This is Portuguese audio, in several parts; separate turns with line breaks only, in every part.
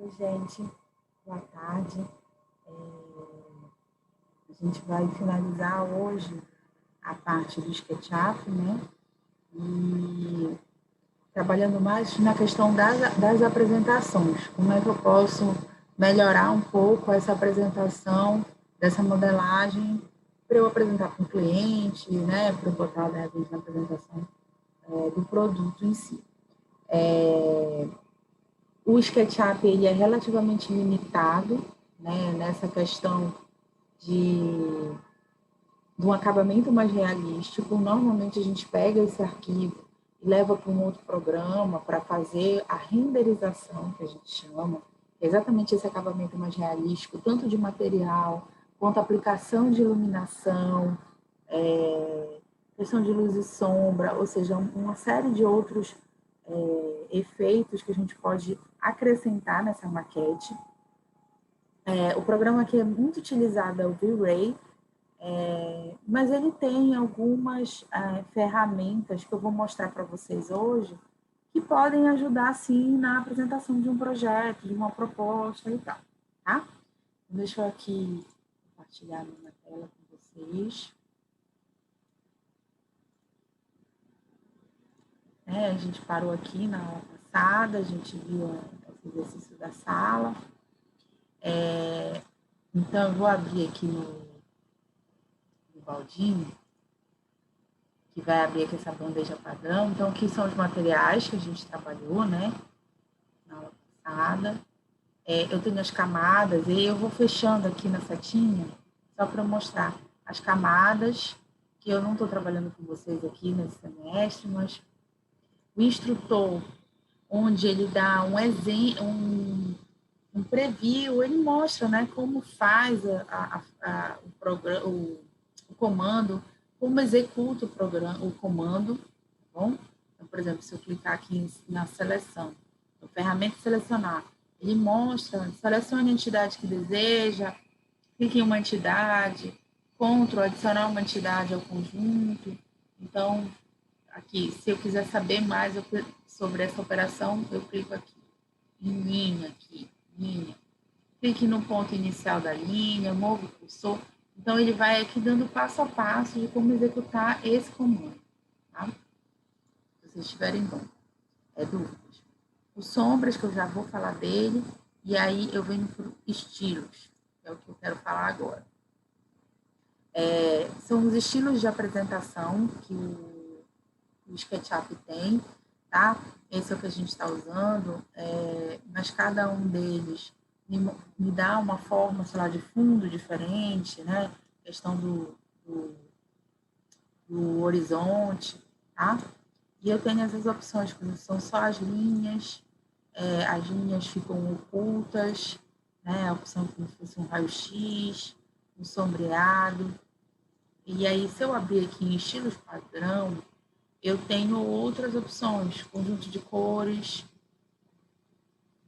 Oi, gente, boa tarde. A gente vai finalizar hoje a parte do SketchUp, né? E trabalhando mais na questão das apresentações. Como é que eu posso melhorar um pouco essa apresentação dessa modelagem para eu apresentar para o cliente, né? Para eu botar, de repente, na apresentação do produto em si. O SketchUp ele é relativamente limitado, né, nessa questão de, de um acabamento mais realístico. Normalmente a gente pega esse arquivo e leva para um outro programa para fazer a renderização, que a gente chama, que é exatamente esse acabamento mais realístico, tanto de material, quanto aplicação de iluminação, questão de luz e sombra, ou seja, uma série de outros efeitos que a gente pode acrescentar nessa maquete. O programa que é muito utilizado é o V-Ray, mas ele tem algumas ferramentas que eu vou mostrar para vocês hoje que podem ajudar, sim, na apresentação de um projeto, de uma proposta e tal, tá? Deixa eu aqui compartilhar a minha tela com vocês. A gente parou aqui na aula passada, a gente viu esse exercício da sala. Então, eu vou abrir aqui no baldinho, que vai abrir aqui essa bandeja padrão. Então, aqui são os materiais que a gente trabalhou, né, na aula passada. Eu tenho as camadas, e eu vou fechando aqui na setinha, só para mostrar as camadas, que eu não estou trabalhando com vocês aqui nesse semestre, mas o instrutor, onde ele dá um exemplo, um preview, ele mostra, né, como faz o programa, o comando, como executa o comando, tá bom? Então, por exemplo, se eu clicar aqui na seleção, na ferramenta selecionar, ele mostra, selecione a entidade que deseja, clique em uma entidade, Ctrl, adicionar uma entidade ao conjunto. Então, aqui, se eu quiser saber mais sobre essa operação, eu clico aqui, em linha aqui, linha. Clique no ponto inicial da linha, mova o cursor. Então, ele vai aqui dando passo a passo de como executar esse comando, tá? Se vocês tiverem dúvidas. Os sombras, que eu já vou falar dele, e aí eu venho para estilos, que é o que eu quero falar agora. São os estilos de apresentação que o SketchUp tem, tá? Esse é o que a gente está usando, mas cada um deles me dá uma forma, sei lá, de fundo diferente, né? Questão do horizonte, tá? E eu tenho essas opções, quando são só as linhas ficam ocultas, né? A opção como se fosse um raio-x, um sombreado. E aí, se eu abrir aqui em estilos padrão, eu tenho outras opções, conjunto de cores,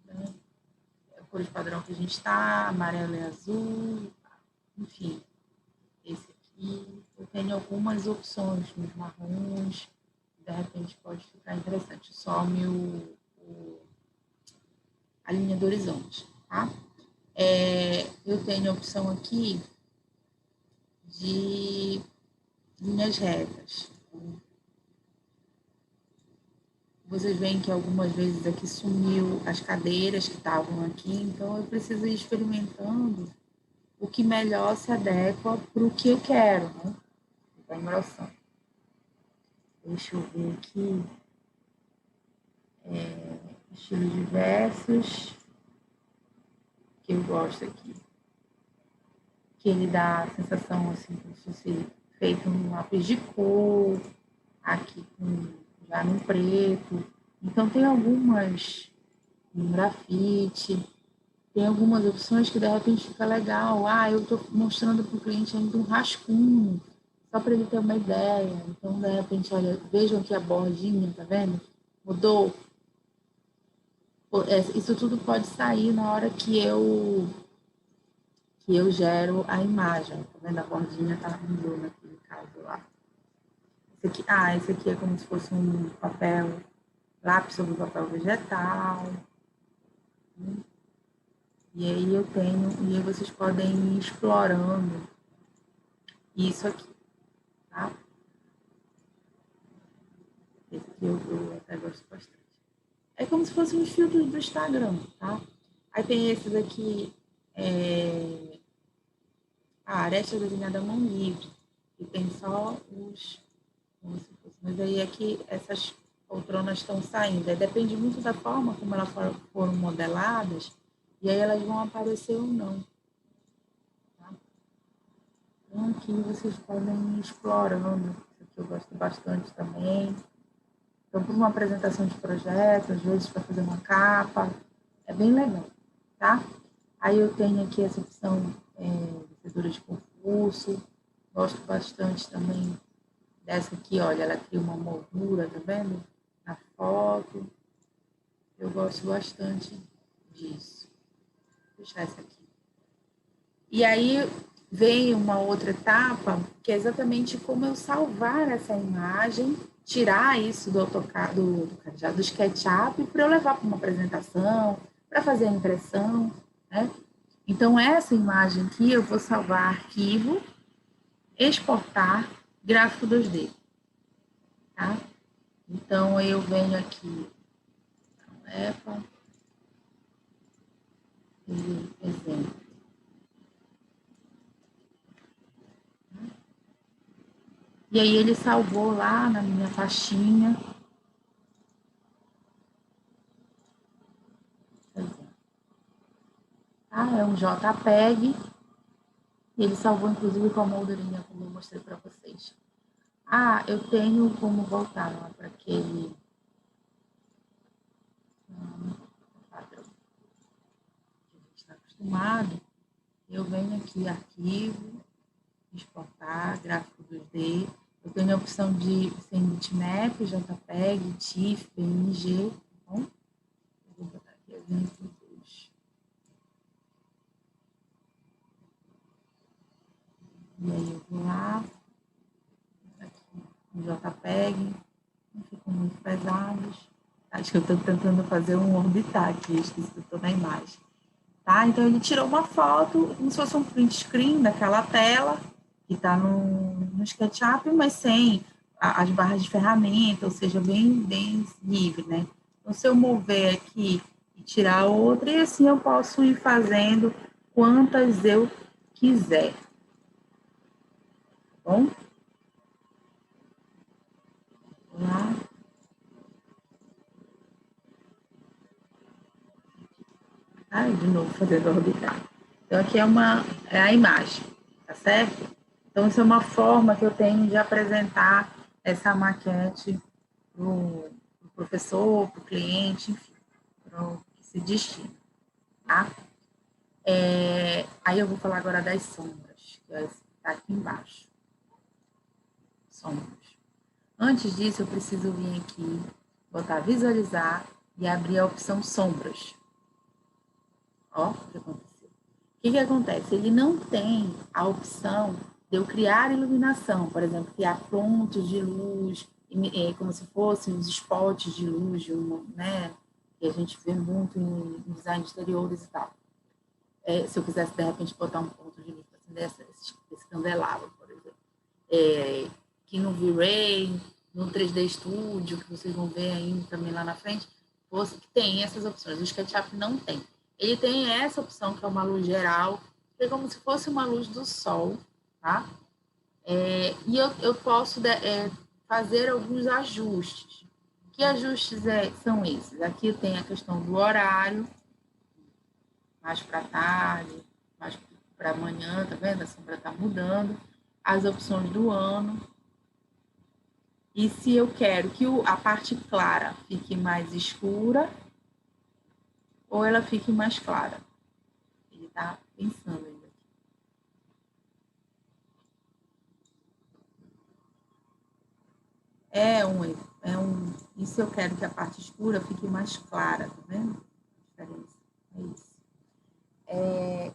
né? Cores padrão que a gente está, amarelo e azul, enfim, esse aqui. Eu tenho algumas opções nos marrons, de repente pode ficar interessante. Some a linha do horizonte, tá? Eu tenho a opção aqui de linhas retas. Vocês veem que algumas vezes aqui sumiu as cadeiras que estavam aqui, então eu preciso ir experimentando o que melhor se adequa para o que eu quero, né? Está engrossando. Deixa eu ver aqui. Estilos diversos. Que eu gosto aqui. Que ele dá a sensação assim, como se fosse feito num lápis de cor, aqui já no preto. Então, tem algumas em grafite, tem algumas opções que de repente fica legal. Eu estou mostrando para o cliente ainda um rascunho, só para ele ter uma ideia. Então, de repente, olha, vejam aqui a bordinha, tá vendo? Mudou. Isso tudo pode sair na hora que eu gero a imagem. Tá vendo? A bordinha tá mudou naquele caso lá. Esse aqui é como se fosse um papel, lápis sobre papel vegetal. E aí eu tenho, e aí vocês podem ir explorando isso aqui, tá? Esse aqui eu até gosto bastante. É como se fossem os filtros do Instagram, tá? Aí tem esses aqui, a aresta desenhada à mão livre, e tem só os, mas aí aqui essas poltronas estão saindo. Aí depende muito da forma como elas foram modeladas, e aí elas vão aparecer ou não. Tá? Então aqui vocês podem ir explorando, isso aqui eu gosto bastante também. Então, para uma apresentação de projeto, às vezes para fazer uma capa, é bem legal, tá? Aí eu tenho aqui essa opção vencedora de concurso, gosto bastante também dessa aqui, olha, ela cria uma moldura, tá vendo? Na foto, eu gosto bastante disso. Vou deixar essa aqui. E aí vem uma outra etapa, que é exatamente como eu salvar essa imagem, tirar isso do AutoCAD, do SketchUp, para eu levar para uma apresentação, para fazer a impressão, né? Então, essa imagem aqui eu vou salvar arquivo, exportar, gráfico 2D, tá? Então, eu venho aqui, Apple, exemplo. E aí ele salvou lá na minha pastinha. Tá? É um JPEG. E ele salvou, inclusive, com a moldurinha, como eu mostrei para vocês. Ah, eu tenho como voltar lá para aquele padrão que a gente está acostumado. Eu venho aqui, arquivo, exportar, gráfico 2D. Eu tenho a opção de sem bitmap, JPEG, TIFF, PNG. Tá bom? Eu vou botar aqui exemplo 2. E aí eu vou lá, aqui no JPEG, não ficam muito pesados. Acho que eu estou tentando fazer um orbitar aqui, esqueci que eu estou na imagem. Tá? Então, ele tirou uma foto, como se fosse um print screen daquela tela, que está no SketchUp, mas sem as barras de ferramenta, ou seja, bem livre, né? Então, se eu mover aqui e tirar outra, e assim eu posso ir fazendo quantas eu quiser, tá bom? Lá. Ah, de novo, fazendo orbitar. Então, aqui é a imagem, tá certo? Então, isso é uma forma que eu tenho de apresentar essa maquete para o professor, para o cliente, enfim, para o que se destina, tá? Aí eu vou falar agora das sombras, que está aqui embaixo. Sombras. Antes disso, eu preciso vir aqui, botar visualizar e abrir a opção sombras. Ó, o que aconteceu. O que acontece? Ele não tem a opção de eu criar iluminação, por exemplo, criar pontos de luz, como se fossem os spots de luz, né? Que a gente vê muito em design de exteriores e tal. Se eu quisesse, de repente, botar um ponto de luz assim, desse candelabro, por exemplo. Que no V-Ray, no 3D Studio, que vocês vão ver ainda também lá na frente, você tem essas opções. O SketchUp não tem. Ele tem essa opção, que é uma luz geral, que é como se fosse uma luz do sol, tá? E eu posso fazer alguns ajustes. Que ajustes são esses? Aqui tem a questão do horário, mais para tarde, mais para amanhã, tá vendo? A sombra está mudando. As opções do ano. E se eu quero que a parte clara fique mais escura ou ela fique mais clara. Ele está pensando ainda. E se eu quero que a parte escura fique mais clara, tá vendo? A diferença. É isso.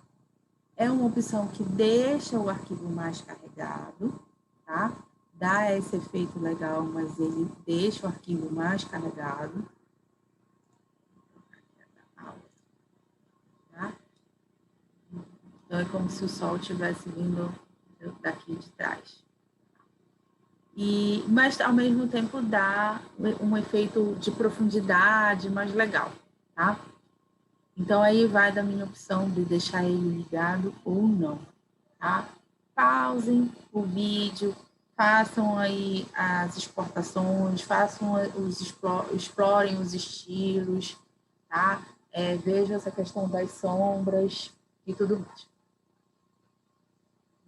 É uma opção que deixa o arquivo mais carregado, tá? Dá esse efeito legal, mas ele deixa o arquivo mais carregado. Tá? Então, é como se o sol estivesse vindo daqui de trás. Mas, ao mesmo tempo, dá um efeito de profundidade mais legal, tá? Então, aí vai da minha opção de deixar ele ligado ou não, tá? Pausem o vídeo, façam aí as exportações, explorem os estilos, tá? Vejam essa questão das sombras e tudo mais.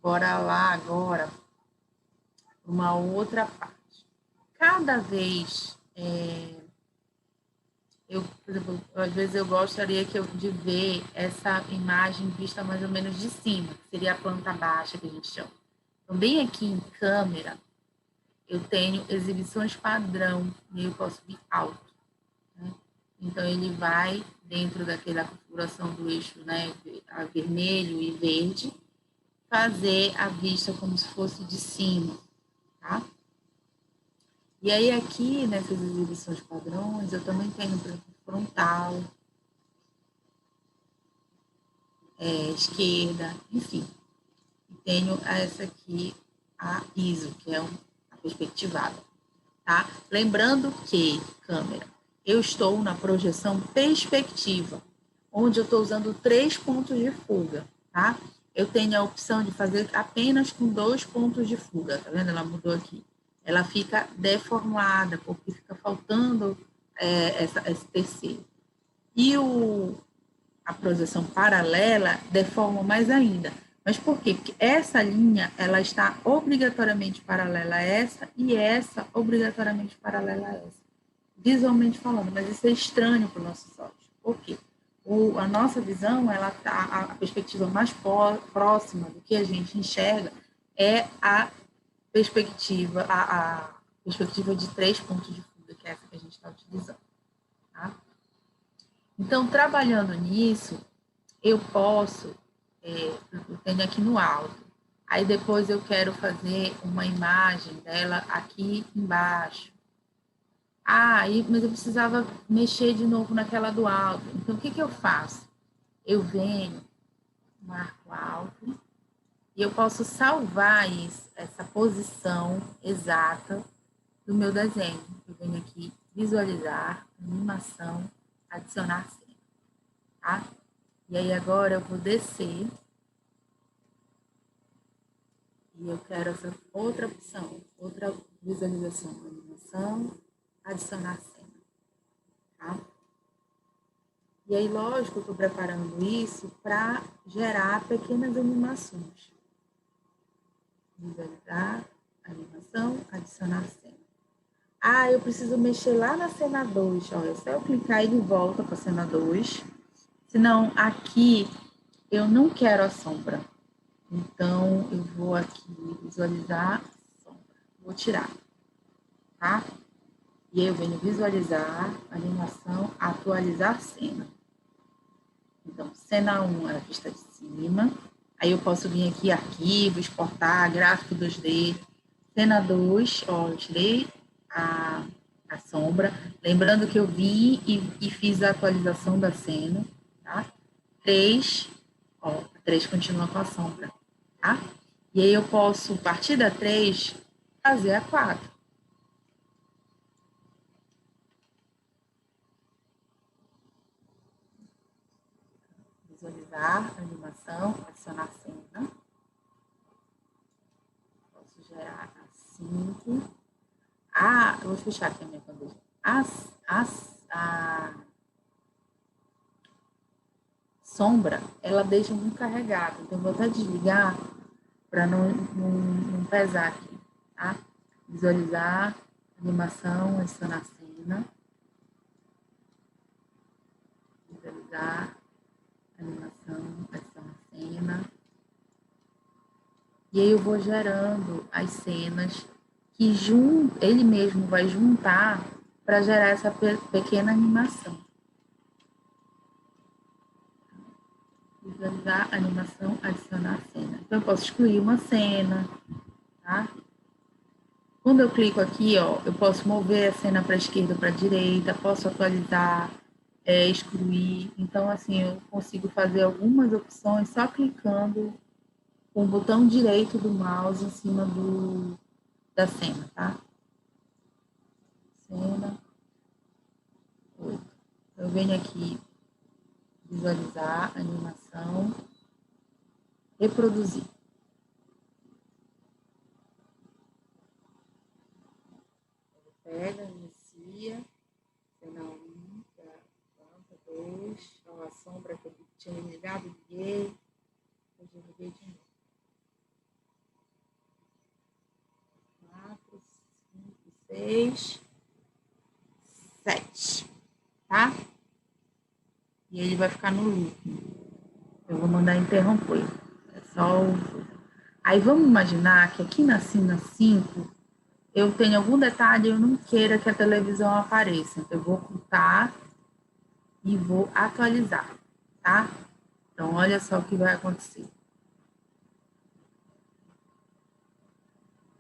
Bora lá agora uma outra parte. Cada vez, por exemplo, às vezes eu gostaria de ver essa imagem vista mais ou menos de cima, que seria a planta baixa que a gente chama. Então, bem aqui em câmera, eu tenho exibições padrão e eu posso vir alto, né? Então, ele vai dentro daquela configuração do eixo, né, vermelho e verde, fazer a vista como se fosse de cima, tá? E aí, aqui, nessas exibições padrões, eu também tenho, por exemplo, frontal, esquerda, enfim. E tenho essa aqui, a ISO, que é a perspectivada, tá? Lembrando que, câmera, eu estou na projeção perspectiva, onde eu estou usando 3 pontos de fuga, tá? Eu tenho a opção de fazer apenas com 2 pontos de fuga, tá vendo? Ela mudou aqui. Ela fica deformada, porque fica faltando esse terceiro. E a projeção paralela deforma mais ainda. Mas por quê? Porque essa linha, ela está obrigatoriamente paralela a essa e essa obrigatoriamente paralela a essa. Visualmente falando, mas isso é estranho para os nossos olhos. Por quê? A nossa visão, ela tá, a perspectiva mais próxima do que a gente enxerga é a perspectiva de 3 pontos de fuga, que é essa que a gente está utilizando. Tá? Então, trabalhando nisso, eu posso, eu tenho aqui no alto, aí depois eu quero fazer uma imagem dela aqui embaixo. Mas eu precisava mexer de novo naquela do alto. Então, o que eu faço? Eu venho, marco alto, e eu posso salvar essa posição exata do meu desenho. Eu venho aqui, visualizar, animação, adicionar cena, tá? E aí agora eu vou descer e eu quero essa outra opção, outra visualização, animação, adicionar cena, tá? E aí, lógico, eu estou preparando isso para gerar pequenas animações. Visualizar, animação, adicionar cena. Eu preciso mexer lá na cena 2. Olha, é só eu clicar e ele volta para a cena 2. Senão, aqui eu não quero a sombra. Então, eu vou aqui visualizar a sombra. Vou tirar, tá? E aí eu venho visualizar, animação, atualizar cena. Então, cena 1 é a vista de cima. Aí eu posso vir aqui, arquivo, exportar, gráfico 2D. Cena 2, ó, eu tirei a sombra. Lembrando que eu vim e fiz a atualização da cena, tá? 3, ó, 3 continua com a sombra, tá? E aí eu posso, a partir da 3, fazer a 4. Visualizar, animação, adicionar cena. Posso gerar a 5. Eu vou fechar aqui a minha bandeja. A sombra, ela deixa muito carregada. Então, eu vou até desligar para não pesar aqui, tá? Visualizar, animação, adicionar cena. Visualizar, animação, adicionar cena. E aí eu vou gerando as cenas que ele mesmo vai juntar para gerar essa pequena animação. Visualizar, animação, adicionar cena. Então, eu posso excluir uma cena, tá? Quando eu clico aqui, ó, eu posso mover a cena para a esquerda ou para a direita, posso atualizar, excluir. Então, assim, eu consigo fazer algumas opções só clicando com o botão direito do mouse em cima da cena, tá? Cena 8. Eu venho aqui visualizar, animação, reproduzir. Pega, inicia, cena 1, planta 2, a sombra que eu tinha ligado, liguei, eu desliguei de novo. 4, 5, 6, 7, tá? E ele vai ficar no loop. Eu vou mandar interromper. É só o... Aí vamos imaginar que aqui na cena 5 eu tenho algum detalhe e eu não queira que a televisão apareça. Então, eu vou ocultar e vou atualizar, tá? Então, olha só o que vai acontecer.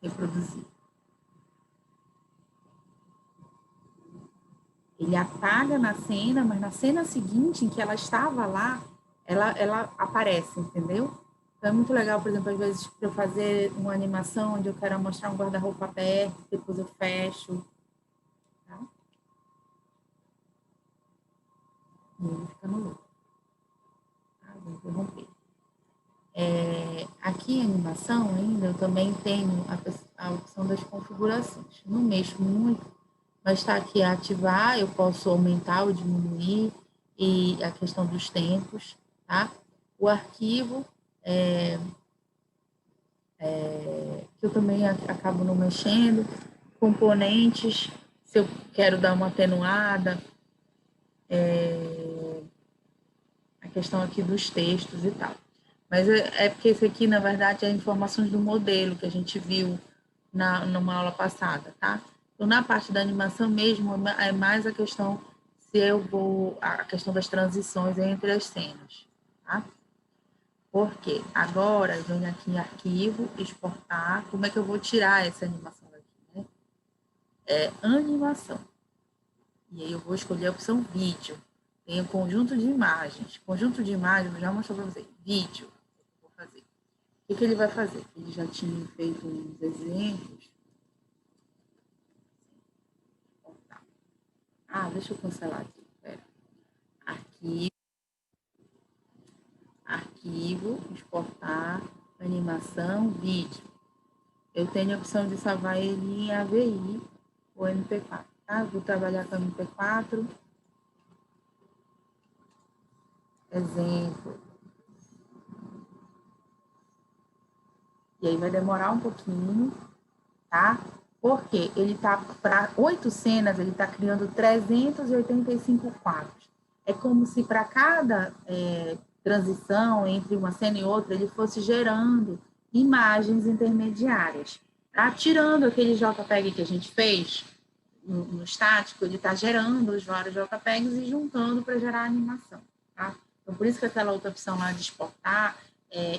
Reproduzir. Ele apaga na cena, mas na cena seguinte, em que ela estava lá, ela aparece, entendeu? Então, é muito legal, por exemplo, às vezes, para eu fazer uma animação onde eu quero mostrar um guarda-roupa aberto, depois eu fecho, tá? E ele fica no loop. Tá? Vou interromper. Aqui em animação ainda, eu também tenho a opção das configurações. Não mexo muito, mas está aqui a ativar, eu posso aumentar ou diminuir, e a questão dos tempos, tá? O arquivo, que eu também acabo não mexendo, componentes, se eu quero dar uma atenuada, a questão aqui dos textos e tal. Mas é porque esse aqui, na verdade, é informações do modelo que a gente viu numa aula passada, tá? Então, na parte da animação mesmo, é mais a questão se eu vou... a questão das transições entre as cenas, tá? Porque agora eu venho aqui em arquivo, exportar. Como é que eu vou tirar essa animação daqui, né? É animação. E aí eu vou escolher a opção vídeo. Tem um conjunto de imagens. Conjunto de imagens, eu já mostrei para vocês. Vídeo. Vou fazer. O que ele vai fazer? Ele já tinha feito uns exemplos. Deixa eu cancelar aqui. Pera. Arquivo, arquivo, exportar, animação, vídeo. Eu tenho a opção de salvar ele em AVI ou MP4. Tá? Vou trabalhar com MP4. Exemplo. E aí vai demorar um pouquinho, tá? Porque ele tá para 8 cenas, ele está criando 385 quadros. É como se para cada transição entre uma cena e outra, ele fosse gerando imagens intermediárias. Tá? Tirando aquele JPEG que a gente fez no estático, ele está gerando os vários JPEGs e juntando para gerar a animação. Tá? Então, por isso que aquela outra opção lá de exportar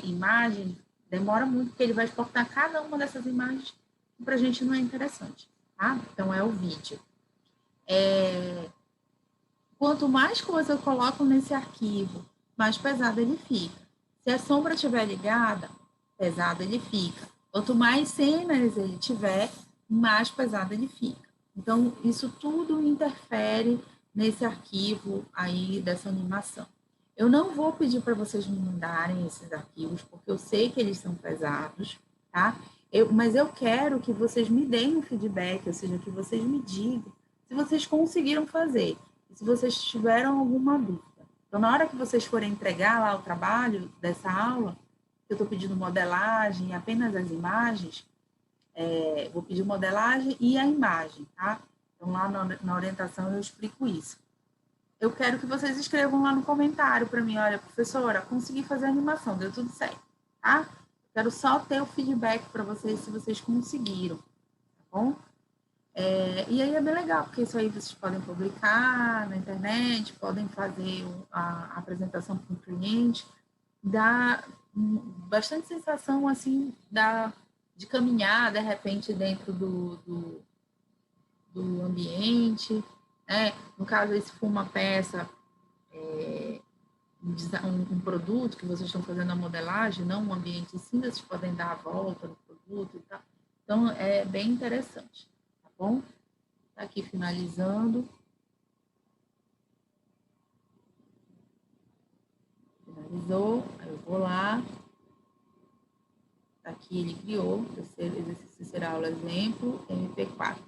imagem demora muito, porque ele vai exportar cada uma dessas imagens que para a gente não é interessante. Tá? Então, é o vídeo. Quanto mais coisa eu coloco nesse arquivo, mais pesado ele fica. Se a sombra estiver ligada, pesado ele fica. Quanto mais cenas ele tiver, mais pesado ele fica. Então, isso tudo interfere nesse arquivo aí dessa animação. Eu não vou pedir para vocês me mandarem esses arquivos, porque eu sei que eles são pesados, tá? Mas eu quero que vocês me deem um feedback, ou seja, que vocês me digam se vocês conseguiram fazer, se vocês tiveram alguma dúvida. Então, na hora que vocês forem entregar lá o trabalho dessa aula, eu estou pedindo modelagem, apenas as imagens, vou pedir modelagem e a imagem, tá? Então, lá na orientação eu explico isso. Eu quero que vocês escrevam lá no comentário para mim, olha, professora, consegui fazer a animação, deu tudo certo, tá? Quero só ter o feedback para vocês se vocês conseguiram, tá bom? E aí é bem legal, porque isso aí vocês podem publicar na internet, podem fazer a apresentação para o cliente, dá bastante sensação, assim, de caminhar, de repente, dentro do ambiente, né? No caso, se for uma peça, um produto que vocês estão fazendo a modelagem, não um ambiente assim, vocês podem dar a volta no produto e tal. Então, é bem interessante, tá bom? Tá aqui finalizando. Finalizou, aí eu vou lá. Aqui ele criou, terceiro exercício será aula exemplo, MP4.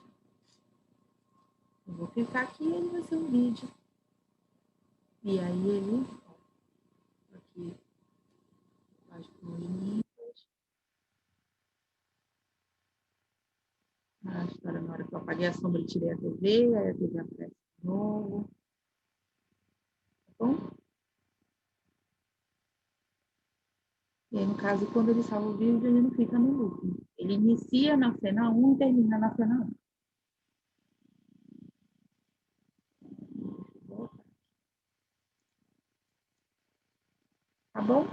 Eu vou clicar aqui e ele vai ser um vídeo. E aí ele, ó, aqui, faz com línguas. A história, na hora que eu apaguei a sombra, eu tirei a TV, aí a TV aparece de novo. Tá bom? E aí, no caso, quando ele salva o vídeo, ele não fica no loop. Ele inicia na cena 1 e termina na cena 1. Tá bom?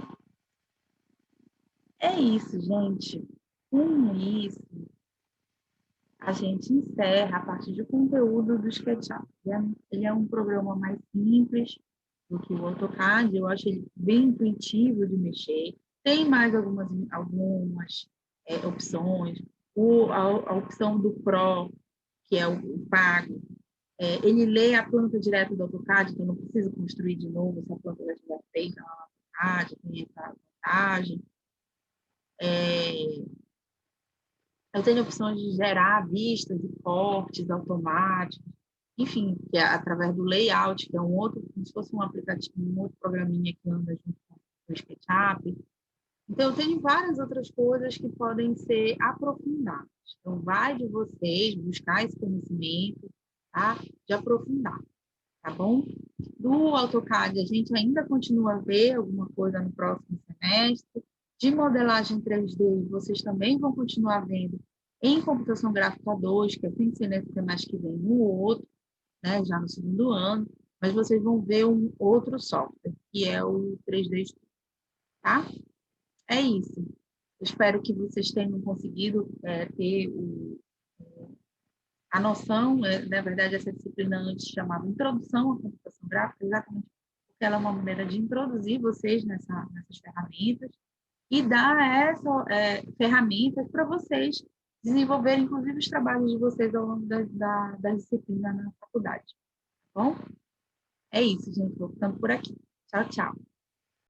É isso, gente. Com isso, a gente encerra a parte de conteúdo do SketchUp. Ele é um programa mais simples do que o AutoCAD, eu acho ele bem intuitivo de mexer. Tem mais algumas opções. A opção do Pro, que é o pago, ele lê a planta direto do AutoCAD, então não precisa construir de novo se a planta já estiver feita lá no AutoCAD, tem essa vantagem. Eu tenho opções de gerar vistas e cortes automáticos, enfim, que é através do layout, que é um outro, como se fosse um aplicativo, um outro programinha que anda junto com o SketchUp. Então, eu tenho várias outras coisas que podem ser aprofundadas. Então, vai de vocês buscar esse conhecimento, tá? De aprofundar, tá bom? Do AutoCAD, a gente ainda continua a ver alguma coisa no próximo semestre. De modelagem 3D, vocês também vão continuar vendo em computação gráfica 2, que é sem ser nesse semestre que vem, no outro, né, já no segundo ano, mas vocês vão ver um outro software, que é o 3D Studio, tá? É isso. Eu espero que vocês tenham conseguido ter a noção, na verdade, essa disciplina antes chamava Introdução à Computação Gráfica, exatamente porque ela é uma maneira de introduzir vocês nessas ferramentas e dar ferramentas para vocês desenvolverem, inclusive, os trabalhos de vocês ao longo da disciplina na faculdade. Tá bom? É isso, gente. Vou ficando por aqui. Tchau, tchau.